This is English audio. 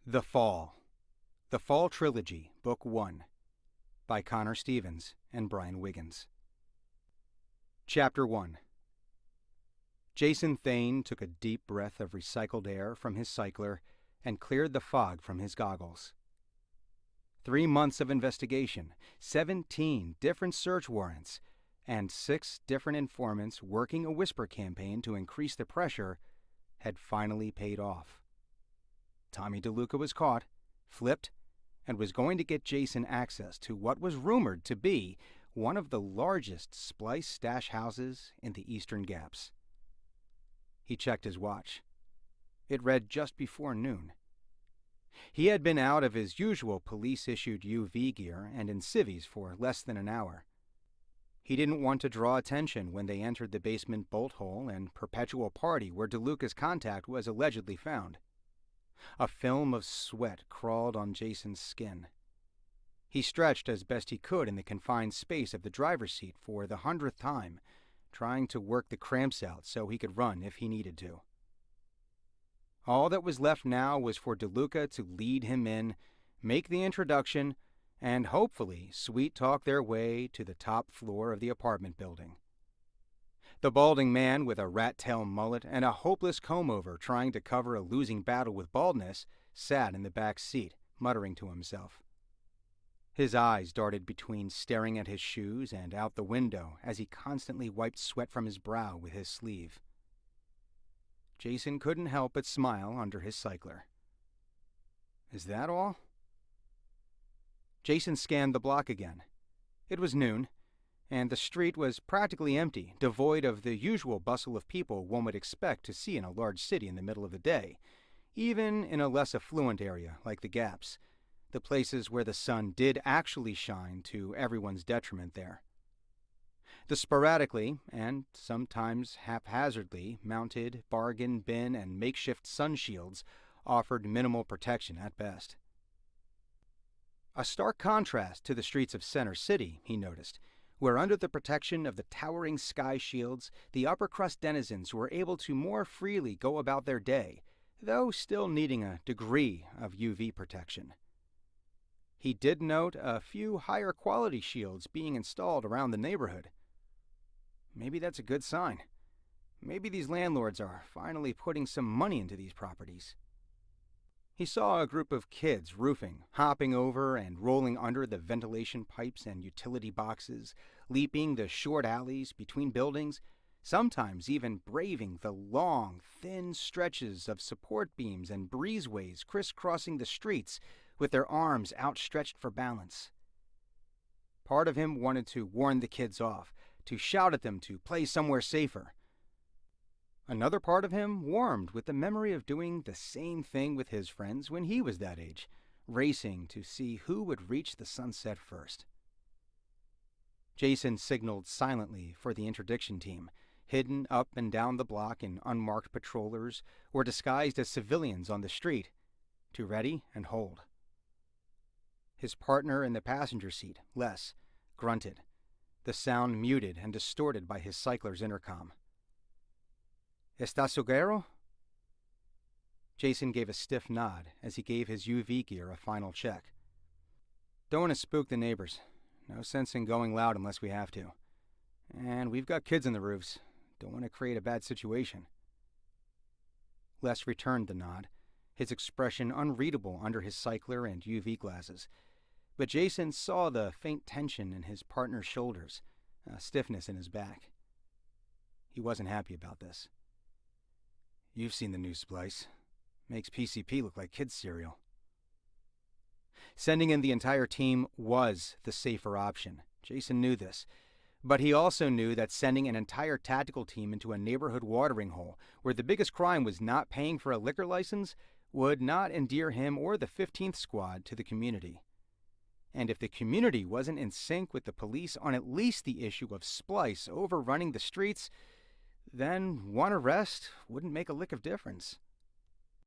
The Fall. The Fall Trilogy, Book 1, by Connor Stevens and Brian Wiggins. Chapter 1. Jason Thane took a deep breath of recycled air from his cycler and cleared the fog from his goggles. 3 months of investigation, 17 different search warrants, and 6 different informants working a whisper campaign to increase the pressure had finally paid off. Tommy DeLuca was caught, flipped, and was going to get Jason access to what was rumored to be one of the largest splice stash houses in the Eastern Gaps. He checked his watch. It read just before noon. He had been out of his usual police-issued UV gear and in civvies for less than an hour. He didn't want to draw attention when they entered the basement bolt hole and perpetual party where DeLuca's contact was allegedly found. A film of sweat crawled on Jason's skin. He stretched as best he could in the confined space of the driver's seat for the 100th time, trying to work the cramps out so he could run if he needed to. All that was left now was for DeLuca to lead him in, make the introduction, and hopefully sweet-talk their way to the top floor of the apartment building. The balding man with a rat-tail mullet and a hopeless comb-over trying to cover a losing battle with baldness sat in the back seat, muttering to himself. His eyes darted between staring at his shoes and out the window as he constantly wiped sweat from his brow with his sleeve. Jason couldn't help but smile under his cycler. Is that all? Jason scanned the block again. It was noon, and the street was practically empty, devoid of the usual bustle of people one would expect to see in a large city in the middle of the day, even in a less affluent area like the Gaps, the places where the sun did actually shine to everyone's detriment there. The sporadically, and sometimes haphazardly, mounted bargain bin and makeshift sun shields offered minimal protection at best. A stark contrast to the streets of Center City, he noticed, where under the protection of the towering sky shields, the upper-crust denizens were able to more freely go about their day, though still needing a degree of UV protection. He did note a few higher-quality shields being installed around the neighborhood. Maybe that's a good sign. Maybe these landlords are finally putting some money into these properties. He saw a group of kids roofing, hopping over and rolling under the ventilation pipes and utility boxes, leaping the short alleys between buildings, sometimes even braving the long, thin stretches of support beams and breezeways crisscrossing the streets with their arms outstretched for balance. Part of him wanted to warn the kids off, to shout at them to play somewhere safer. Another part of him warmed with the memory of doing the same thing with his friends when he was that age, racing to see who would reach the sunset first. Jason signaled silently for the interdiction team, hidden up and down the block in unmarked patrollers or disguised as civilians on the street, to ready and hold. His partner in the passenger seat, Les, grunted, the sound muted and distorted by his cycler's intercom. ¿Estás seguro? Jason gave a stiff nod as he gave his UV gear a final check. Don't want to spook the neighbors. No sense in going loud unless we have to. And we've got kids on the roofs. Don't want to create a bad situation. Les returned the nod, his expression unreadable under his cycler and UV glasses. But Jason saw the faint tension in his partner's shoulders, a stiffness in his back. He wasn't happy about this. You've seen the new splice. Makes PCP look like kids' cereal. Sending in the entire team was the safer option. Jason knew this. But he also knew that sending an entire tactical team into a neighborhood watering hole, where the biggest crime was not paying for a liquor license, would not endear him or the 15th Squad to the community. And if the community wasn't in sync with the police on at least the issue of splice overrunning the streets, then one arrest wouldn't make a lick of difference.